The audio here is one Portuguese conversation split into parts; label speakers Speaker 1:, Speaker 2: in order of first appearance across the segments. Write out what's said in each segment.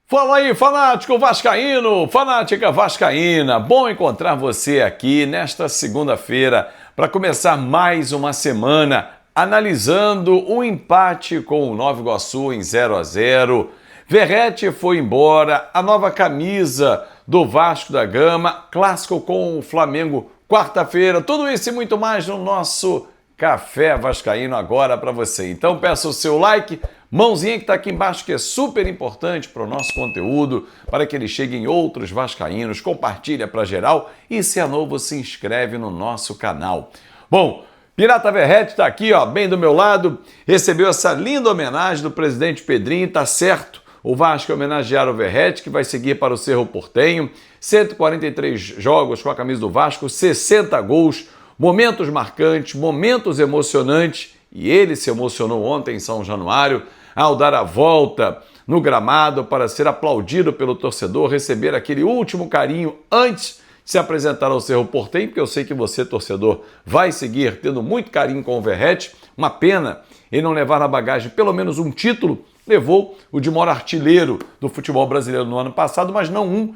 Speaker 1: Fala aí, fanático vascaíno, fanática vascaína, bom encontrar você aqui nesta segunda-feira para começar mais uma semana analisando o empate com o Nova Iguaçu em 0-0. Verratti foi embora, a nova camisa do Vasco da Gama, clássico com o Flamengo quarta-feira, tudo isso e muito mais no nosso Café Vascaíno agora para você. Então peça o seu like, mãozinha que está aqui embaixo, que é super importante para o nosso conteúdo, para que ele chegue em outros vascaínos, compartilha para geral e se é novo, se inscreve no nosso canal. Bom, Pirata Verratti está aqui, ó, bem do meu lado, recebeu essa linda homenagem do presidente Pedrinho, tá certo, o Vasco homenagear o Verratti, que vai seguir para o Cerro Porteño, 143 jogos com a camisa do Vasco, 60 gols, momentos marcantes, momentos emocionantes, e ele se emocionou ontem em São Januário ao dar a volta no gramado para ser aplaudido pelo torcedor, receber aquele último carinho antes de se apresentar ao Cerro Porteño, porque eu sei que você, torcedor, vai seguir tendo muito carinho com o Verratti. Uma pena ele não levar na bagagem pelo menos um título, levou o de maior artilheiro do futebol brasileiro no ano passado, mas não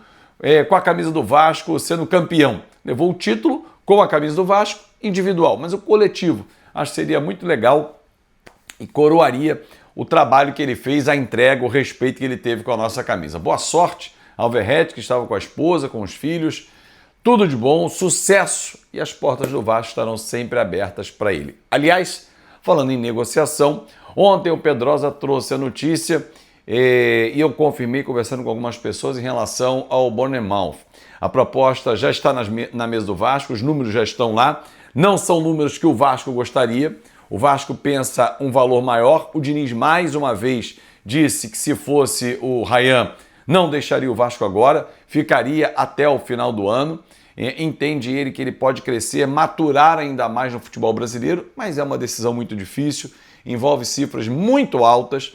Speaker 1: com a camisa do Vasco sendo campeão. Levou o título com a camisa do Vasco individual, mas o coletivo acho que seria muito legal e coroaria o trabalho que ele fez, a entrega, o respeito que ele teve com a nossa camisa. Boa sorte ao Verratti, que estava com a esposa, com os filhos, tudo de bom, sucesso, e as portas do Vasco estarão sempre abertas para ele. Aliás, falando em negociação, ontem o Pedrosa trouxe a notícia e eu confirmei conversando com algumas pessoas em relação ao Bournemouth. A proposta já está na mesa do Vasco, os números já estão lá, não são números que o Vasco gostaria, o Vasco pensa um valor maior, o Diniz mais uma vez disse que se fosse o Ryan não deixaria o Vasco agora, ficaria até o final do ano, entende ele que ele pode crescer, maturar ainda mais no futebol brasileiro, mas é uma decisão muito difícil, envolve cifras muito altas,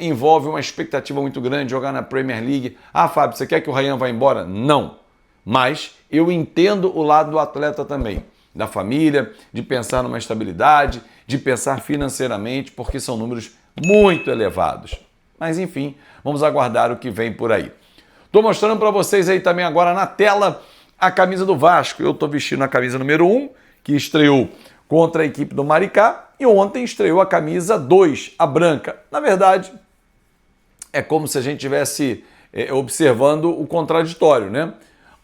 Speaker 1: envolve uma expectativa muito grande, jogar na Premier League. Ah, Fábio, você quer que o Ryan vá embora? Não. Mas eu entendo o lado do atleta também, da família, de pensar numa estabilidade, de pensar financeiramente, porque são números muito elevados. Mas enfim, vamos aguardar o que vem por aí. Estou mostrando para vocês aí também agora na tela a camisa do Vasco. Eu estou vestindo a camisa número 1, que estreou contra a equipe do Maricá, e ontem estreou a camisa 2, a branca. Na verdade, é como se a gente estivesse observando o contraditório, né?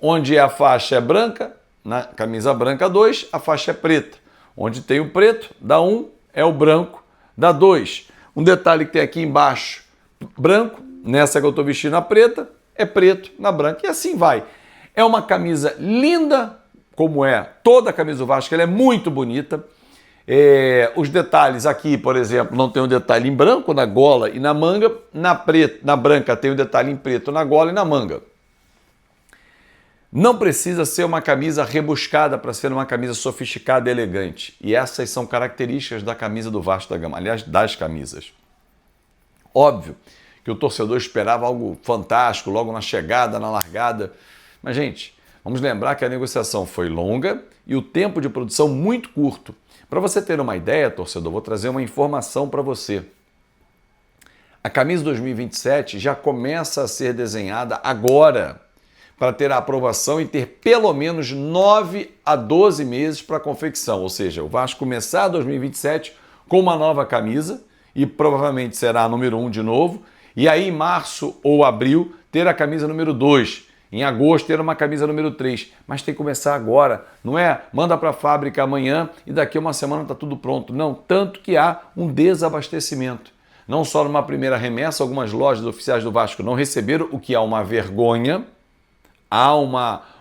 Speaker 1: Onde a faixa é branca, na camisa branca 2, a faixa é preta. Onde tem o preto, dá 1, é o branco, dá 2. Um detalhe que tem aqui embaixo, branco, nessa que eu estou vestindo a preta, é preto na branca. E assim vai. É uma camisa linda, como é toda a camisa do Vasco, ela é muito bonita. Os detalhes aqui, por exemplo, não tem um detalhe em branco na gola e na manga. Na branca tem um detalhe em preto na gola e na manga. Não precisa ser uma camisa rebuscada para ser uma camisa sofisticada e elegante. E essas são características da camisa do Vasco da Gama, aliás, das camisas. Óbvio que o torcedor esperava algo fantástico logo na chegada, na largada. Mas, gente, vamos lembrar que a negociação foi longa e o tempo de produção muito curto. Para você ter uma ideia, torcedor, vou trazer uma informação para você. A camisa 2027 já começa a ser desenhada agora, para ter a aprovação e ter pelo menos 9 a 12 meses para a confecção. Ou seja, o Vasco começar 2027 com uma nova camisa, e provavelmente será a número 1 de novo, e aí em março ou abril ter a camisa número 2, em agosto ter uma camisa número 3, mas tem que começar agora, não é manda para a fábrica amanhã e daqui a uma semana está tudo pronto, não, tanto que há um desabastecimento. Não só numa primeira remessa, algumas lojas oficiais do Vasco não receberam, o que é uma vergonha. Há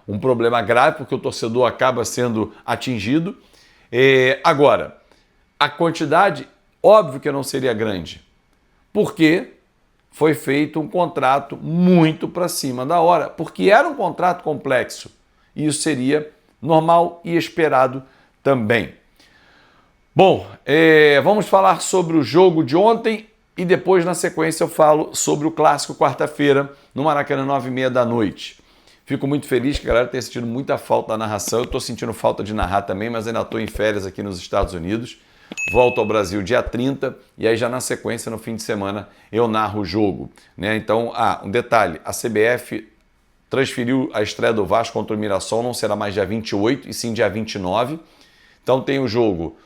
Speaker 1: um problema grave, porque o torcedor acaba sendo atingido. Agora, a quantidade, óbvio que não seria grande, porque foi feito um contrato muito para cima da hora, porque era um contrato complexo, e isso seria normal e esperado também. Bom, vamos falar sobre o jogo de ontem e depois, na sequência, eu falo sobre o clássico quarta-feira, no Maracanã, 9h30 da noite. Fico muito feliz que a galera tenha sentido muita falta da narração. Eu estou sentindo falta de narrar também, mas ainda estou em férias aqui nos Estados Unidos. Volto ao Brasil dia 30 e aí já na sequência, no fim de semana, eu narro o jogo, né? Então, um detalhe, a CBF transferiu a estreia do Vasco contra o Mirassol, não será mais dia 28 e sim dia 29. Então tem o jogo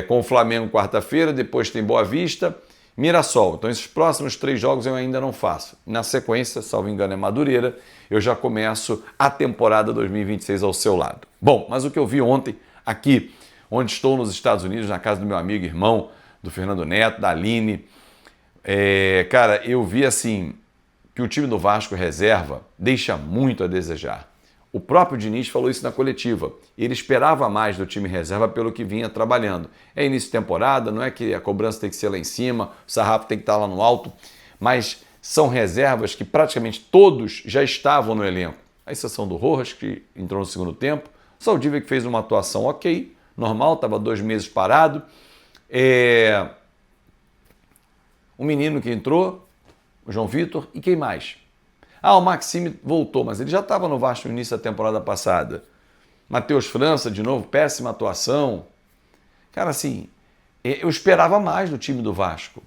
Speaker 1: com o Flamengo quarta-feira, depois tem Boa Vista, Mirassol. Então esses próximos 3 jogos eu ainda não faço. Na sequência, salvo engano é Madureira, eu já começo a temporada 2026 ao seu lado. Bom, mas o que eu vi ontem aqui, onde estou nos Estados Unidos, na casa do meu amigo e irmão, do Fernando Neto, da Aline, cara, eu vi assim que o time do Vasco reserva deixa muito a desejar. O próprio Diniz falou isso na coletiva. Ele esperava mais do time reserva pelo que vinha trabalhando. É início de temporada, não é que a cobrança tem que ser lá em cima, o sarrafo tem que estar lá no alto, mas são reservas que praticamente todos já estavam no elenco. A exceção do Rojas, que entrou no segundo tempo, Saldívia, que fez uma atuação ok, normal, estava 2 meses parado. O menino que entrou, o João Vitor, e quem mais? O Maxime voltou, mas ele já estava no Vasco no início da temporada passada. Matheus França, de novo, péssima atuação. Cara, assim, eu esperava mais do time do Vasco.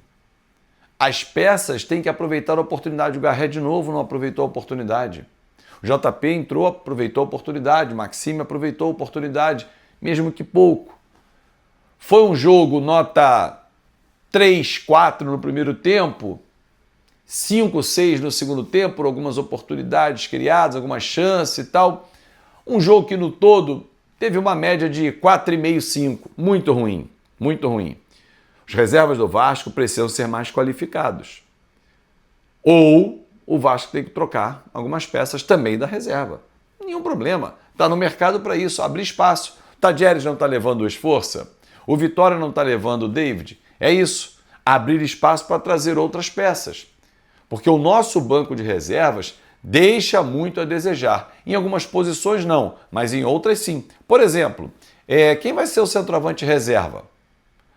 Speaker 1: As peças têm que aproveitar a oportunidade. O Garré, de novo, não aproveitou a oportunidade. O JP entrou, aproveitou a oportunidade. O Maxime aproveitou a oportunidade, mesmo que pouco. Foi um jogo nota 3, 4 no primeiro tempo, 5, 6 no segundo tempo, por algumas oportunidades criadas, algumas chances e tal. Um jogo que no todo teve uma média de 4,5, 5. Muito ruim, muito ruim. Os reservas do Vasco precisam ser mais qualificados. Ou o Vasco tem que trocar algumas peças também da reserva. Nenhum problema. Está no mercado para isso, abrir espaço. O Tadieres não está levando o Esforça. O Vitória não está levando o David. É isso, abrir espaço para trazer outras peças. Porque o nosso banco de reservas deixa muito a desejar. Em algumas posições não, mas em outras sim. Por exemplo, quem vai ser o centroavante reserva?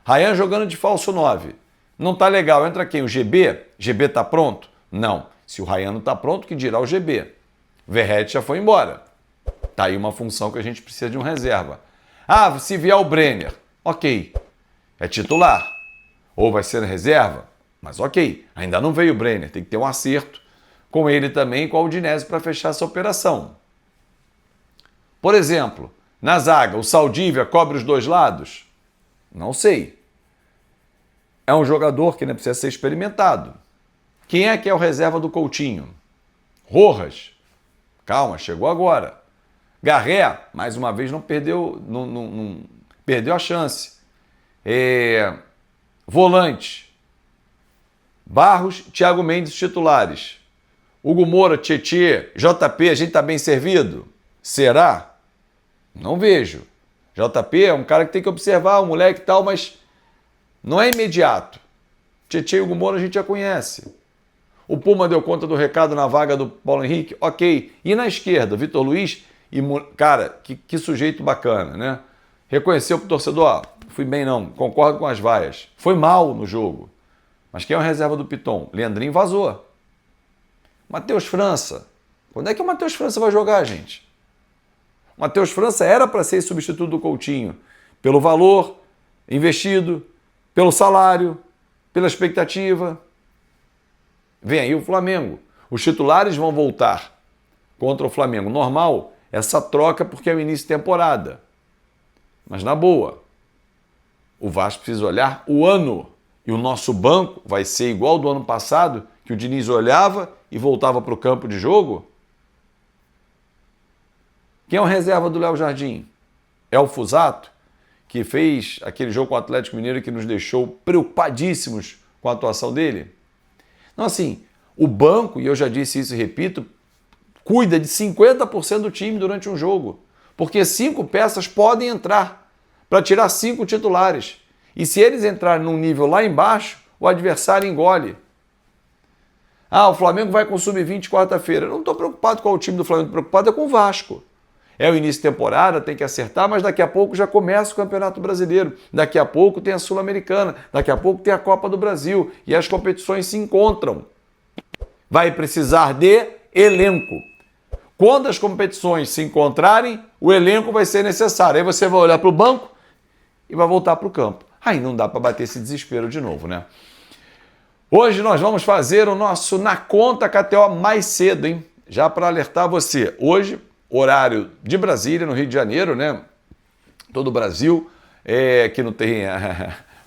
Speaker 1: Ryan jogando de falso 9. Não tá legal, entra quem? O GB? GB tá pronto? Não. Se o Ryan não tá pronto, que dirá o GB? Verratti já foi embora. Tá aí uma função que a gente precisa de um reserva. Se vier o Brenner, ok, é titular. Ou vai ser reserva? Mas ok, ainda não veio o Brenner, tem que ter um acerto com ele também, com a Udinese para fechar essa operação. Por exemplo, na zaga, o Saldívia cobre os 2 lados? Não sei. É um jogador que ainda precisa ser experimentado. Quem é que é o reserva do Coutinho? Rojas? Calma, chegou agora. Garré, mais uma vez, não perdeu a chance. Volante. Barros, Thiago Mendes, titulares. Hugo Moura, Tietê, JP, a gente está bem servido? Será? Não vejo. JP é um cara que tem que observar, um moleque e tal, mas não é imediato. Tietê e Hugo Moura a gente já conhece. O Puma deu conta do recado na vaga do Paulo Henrique? Ok. E na esquerda, Vitor Luiz e... Cara, que sujeito bacana, né? Reconheceu pro torcedor, fui bem não, concordo com as vaias. Foi mal no jogo. Mas quem é o reserva do Piton? Leandrinho vazou. Matheus França. Quando é que o Matheus França vai jogar, gente? O Matheus França era para ser substituto do Coutinho. Pelo valor investido, pelo salário, pela expectativa. Vem aí o Flamengo. Os titulares vão voltar contra o Flamengo. Normal, essa troca porque é o início de temporada. Mas na boa, o Vasco precisa olhar o ano. E o nosso banco vai ser igual ao do ano passado, que o Diniz olhava e voltava para o campo de jogo? Quem é o reserva do Léo Jardim? É o Fusato, que fez aquele jogo com o Atlético Mineiro que nos deixou preocupadíssimos com a atuação dele? Então, assim, o banco, e eu já disse isso e repito, cuida de 50% do time durante um jogo. Porque 5 peças podem entrar para tirar 5 titulares. E se eles entrarem num nível lá embaixo, o adversário engole. O Flamengo vai com o Sub-20 quarta-feira. Eu não estou preocupado com o time do Flamengo, estou preocupado com o Vasco. É o início de temporada, tem que acertar, mas daqui a pouco já começa o Campeonato Brasileiro. Daqui a pouco tem a Sul-Americana, daqui a pouco tem a Copa do Brasil. E as competições se encontram. Vai precisar de elenco. Quando as competições se encontrarem, o elenco vai ser necessário. Aí você vai olhar para o banco e vai voltar para o campo. Aí não dá para bater esse desespero de novo, né? Hoje nós vamos fazer o nosso Na Conta KTO mais cedo, hein? Já para alertar você. Hoje, horário de Brasília, no Rio de Janeiro, né? Todo o Brasil, que não tem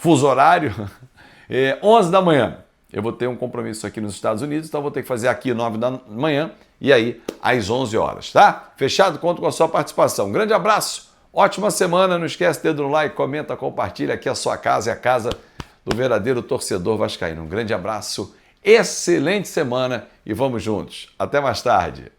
Speaker 1: fuso horário, 11 da manhã. Eu vou ter um compromisso aqui nos Estados Unidos, então vou ter que fazer aqui 9 da manhã e aí às 11 horas, tá? Fechado? Conto com a sua participação. Um grande abraço, ótima semana, não esquece, dedo no like, comenta, compartilha, aqui a sua casa é a casa do verdadeiro torcedor vascaíno. Um grande abraço, excelente semana e vamos juntos. Até mais tarde.